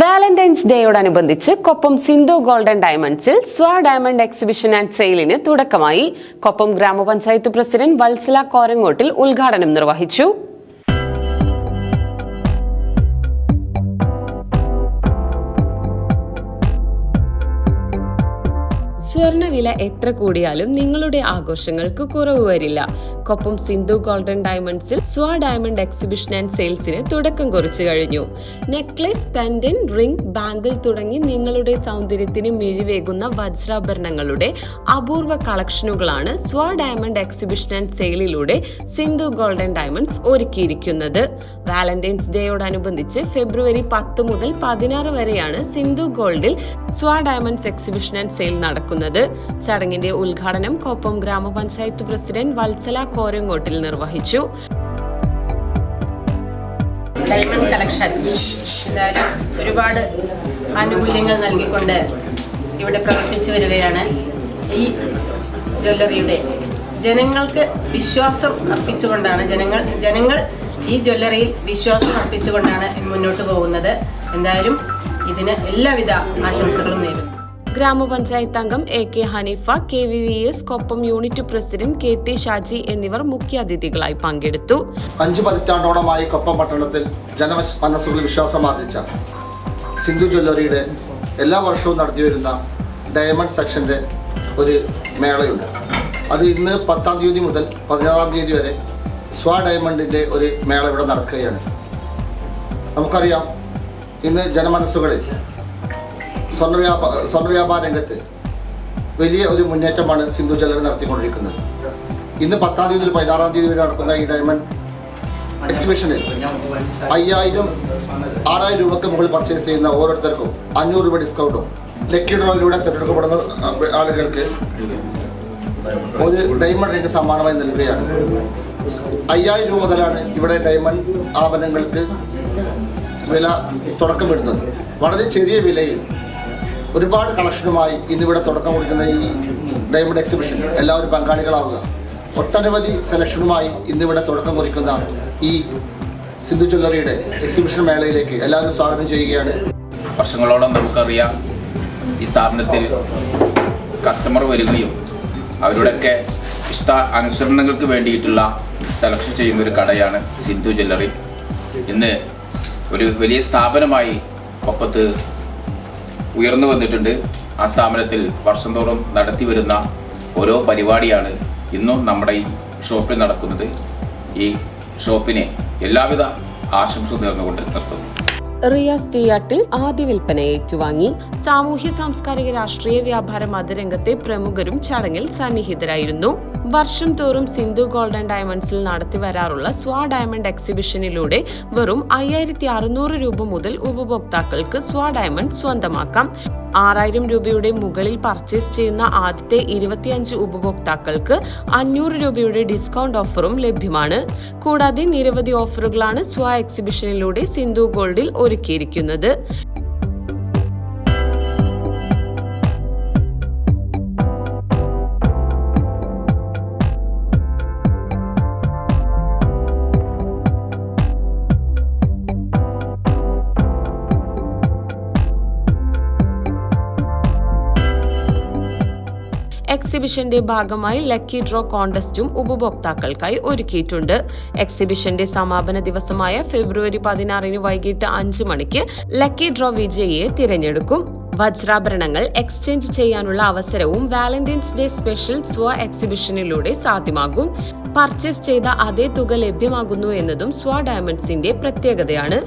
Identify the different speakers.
Speaker 1: Valentine's ഡേയോടനുബന്ധിച്ച് Koppam Sindhu golden ഡയമണ്ട്സിൽ സ്വ diamond exhibition and സെയിലിന് തുടക്കമായി. കൊപ്പം ഗ്രാമപഞ്ചായത്ത് പ്രസിഡന്റ് വത്സല കോരങ്ങോട്ടിൽ ഉദ്ഘാടനം നിർവഹിച്ചു. സ്വർണ്ണവില എത്ര കൂടിയാലും നിങ്ങളുടെ ആഘോഷങ്ങൾക്ക് കുറവ് വരില്ല. കൊപ്പം സിന്ധു ഗോൾഡൻ ഡയമണ്ട്സിൽ സ്വ ഡയമണ്ട് എക്സിബിഷൻ ആൻഡ് സെയിൽസിന് തുടക്കം കുറിച്ചു കഴിഞ്ഞു. നെക്ലസ്, പെൻഡന്റ്, റിംഗ്, ബാങ്കിൾ തുടങ്ങി നിങ്ങളുടെ സൗന്ദര്യത്തിന് മിഴിവേകുന്ന വജ്രാഭരണങ്ങളുടെ അപൂർവ കളക്ഷനുകളാണ് സ്വ ഡയമണ്ട് എക്സിബിഷൻ ആൻഡ് സെയിലിലൂടെ സിന്ധു ഗോൾഡൻ ഡയമണ്ട്സ് ഒരുക്കിയിരിക്കുന്നത്. വാലന്റൈൻസ് ഡേയോടനുബന്ധിച്ച് ഫെബ്രുവരി 10 മുതൽ 16 വരെയാണ് സിന്ധു ഗോൾഡിൽ സ്വ ഡയമണ്ട്സ് എക്സിബിഷൻ ആൻഡ് സെയിൽ നടക്കുന്നത്. ചടങ്ങിന്റെ ഉദ്ഘാടനം കൊപ്പം ഗ്രാമപഞ്ചായത്ത് പ്രസിഡന്റ് വത്സല കോരങ്ങോട്ടിൽ നിർവഹിച്ചു.
Speaker 2: ഡയമണ്ട് കളക്ഷൻ എന്തായാലും ഒരുപാട് ആനുകൂല്യങ്ങൾ നൽകിക്കൊണ്ട് ഇവിടെ പ്രവർത്തിച്ചു വരികയാണ്. ഈ ജ്വല്ലറിയുടെ ജനങ്ങൾക്ക് വിശ്വാസം അർപ്പിച്ചുകൊണ്ടാണ് ജനങ്ങൾ ഈ ജ്വല്ലറിയിൽ വിശ്വാസം അർപ്പിച്ചുകൊണ്ടാണ് മുന്നോട്ട് പോകുന്നത്. എന്തായാലും ഇതിന് എല്ലാവിധ ആശംസകളും നേരുന്നു.
Speaker 1: ഗ്രാമപഞ്ചായത്ത് അംഗം AK Haneefa, KVVS Koppam unit president KT Shaji എന്നിവർ മുഖ്യാതിഥികളായി പങ്കെടുത്തു.
Speaker 3: 5 പതിറ്റാണ്ടോളമായി കൊപ്പം പട്ടണത്തിൽ ജനമനസ്സുകളിൽ വിശ്വാസമാർജിച്ച സിന്ധു ജ്വല്ലറിയുടെ എല്ലാ വർഷവും നടത്തിവരുന്ന ഡയമണ്ട് സെക്ഷൻ്റെ ഒരു മേളയുണ്ട്. അത് ഇന്ന് 10-ാം തീയതി മുതൽ 16-ാം തീയതി വരെ സ്വ ഡയമണ്ടിൻ്റെ ഒരു മേള ഇവിടെ നടക്കുകയാണ്. നമുക്കറിയാം, ഇന്ന് ജനമനസ്സുകളിൽ സ്വർണ്ണ വ്യാപാര രംഗത്ത് വലിയ ഒരു മുന്നേറ്റമാണ് സിന്ധു ജ്വല്ലറി നടത്തിക്കൊണ്ടിരിക്കുന്നത്. ഇന്ന് 10-ാം തീയതി മുതൽ 16-ാം തീയതി വരെ നടക്കുന്ന ഈ ഡയമണ്ട് എക്സിബിഷനിൽ 6,000 രൂപയ്ക്ക് മുകളിൽ പർച്ചേസ് ചെയ്യുന്ന ഓരോരുത്തർക്കും 500 രൂപ ഡിസ്കൗണ്ടും, ലക്കി ഡ്രോയിലൂടെ തിരഞ്ഞെടുക്കപ്പെടുന്ന ആളുകൾക്ക് ഒരു ഡയമണ്ട് റിംഗ് സമ്മാനമായി നൽകുകയാണ്. 5,000 രൂപ മുതലാണ് ഇവിടെ ഡയമണ്ട് ആഭരണങ്ങൾക്ക് വില തുടക്കമിടുന്നത്. വളരെ ചെറിയ വിലയിൽ ഒരുപാട് കളക്ഷനുമായി ഇന്നിവിടെ തുടക്കം കുറിക്കുന്ന ഈ ഡയമണ്ട് എക്സിബിഷൻ എല്ലാവരും പങ്കാളികളാവുക. ഒട്ടനവധി സെലക്ഷനുമായി ഇന്നിവിടെ തുടക്കം കുറിക്കുന്ന ഈ സിന്ധു ജ്വല്ലറിയുടെ എക്സിബിഷൻ മേളയിലേക്ക് എല്ലാവരും സ്വാഗതം ചെയ്യുകയാണ്.
Speaker 4: വർഷങ്ങളോളം നമുക്കറിയാം, ഈ സ്ഥാപനത്തിൽ കസ്റ്റമർ വരികയും അവരുടെയൊക്കെ ഇഷ്ട അനുസരണങ്ങൾക്ക് വേണ്ടിയിട്ടുള്ള സെലക്ഷൻ ചെയ്യുന്നൊരു കടയാണ് സിന്ധു ജ്വല്ലറി. ഇന്ന് ഒരു വലിയ സ്ഥാപനമായി കൊപ്പത്ത് ഉയർന്നു വന്നിട്ടുണ്ട്. ആ സ്ഥാപനത്തിൽ വർഷം തോറും നടത്തി വരുന്ന ഓരോ പരിപാടിയാണ് ഇന്നും നമ്മുടെ ഈ ഷോപ്പിൽ നടക്കുന്നത്. ഈ ഷോപ്പിന് എല്ലാവിധ ആശംസ നേർന്നുകൊണ്ട് നിർത്തുന്നു.
Speaker 1: റിയാസ് തീയാട്ടിൽ ആദ്യ വിൽപ്പന ഏറ്റുവാങ്ങി. സാമൂഹ്യ സാംസ്കാരിക രാഷ്ട്രീയ വ്യാപാര മതരംഗത്തെ പ്രമുഖരും ചടങ്ങിൽ സന്നിഹിതരായിരുന്നു. വർഷം തോറും സിന്ധു ഗോൾഡൻ ഡയമണ്ട്സിൽ നടത്തി വരാറുള്ള സ്വ ഡയമണ്ട് എക്സിബിഷനിലൂടെ വെറും 5,600 രൂപ മുതൽ ഉപഭോക്താക്കൾക്ക് സ്വ ഡയമണ്ട് സ്വന്തമാക്കാം. 6,000 രൂപയുടെ മുകളിൽ പർച്ചേസ് ചെയ്യുന്ന ആദ്യത്തെ 25 ഉപഭോക്താക്കൾക്ക് 500 രൂപയുടെ ഡിസ്കൗണ്ട് ഓഫറും ലഭ്യമാണ്. കൂടാതെ നിരവധി ഓഫറുകളാണ് സ്വ എക്സിബിഷനിലൂടെ സിന്ധു ഗോൾഡിൽ ഒരുക്കിയിരിക്കുന്നത്. എക്സിബിഷന്റെ ഭാഗമായി ലക്കി ഡ്രോ കോൺടെസ്റ്റും ഉപഭോക്താക്കൾക്കായി ഒരുക്കിയിട്ടുണ്ട്. എക്സിബിഷന്റെ സമാപന ദിവസമായ ഫെബ്രുവരി 16 വൈകിട്ട് 5 മണിക്ക് ലക്കി ഡ്രോ വിജയിയെ തിരഞ്ഞെടുക്കും. വജ്രാഭരണങ്ങൾ എക്സ്ചേഞ്ച് ചെയ്യാനുള്ള അവസരവും വാലന്റൈൻസ് ഡേ സ്പെഷ്യൽ സ്വ എക്സിബിഷനിലൂടെ സാധ്യമാകും. പർച്ചേസ് ചെയ്ത അതേ തുക ലഭ്യമാകുന്നു എന്നതും സ്വ ഡയമണ്ട്സിന്റെ പ്രത്യേകതയാണ്.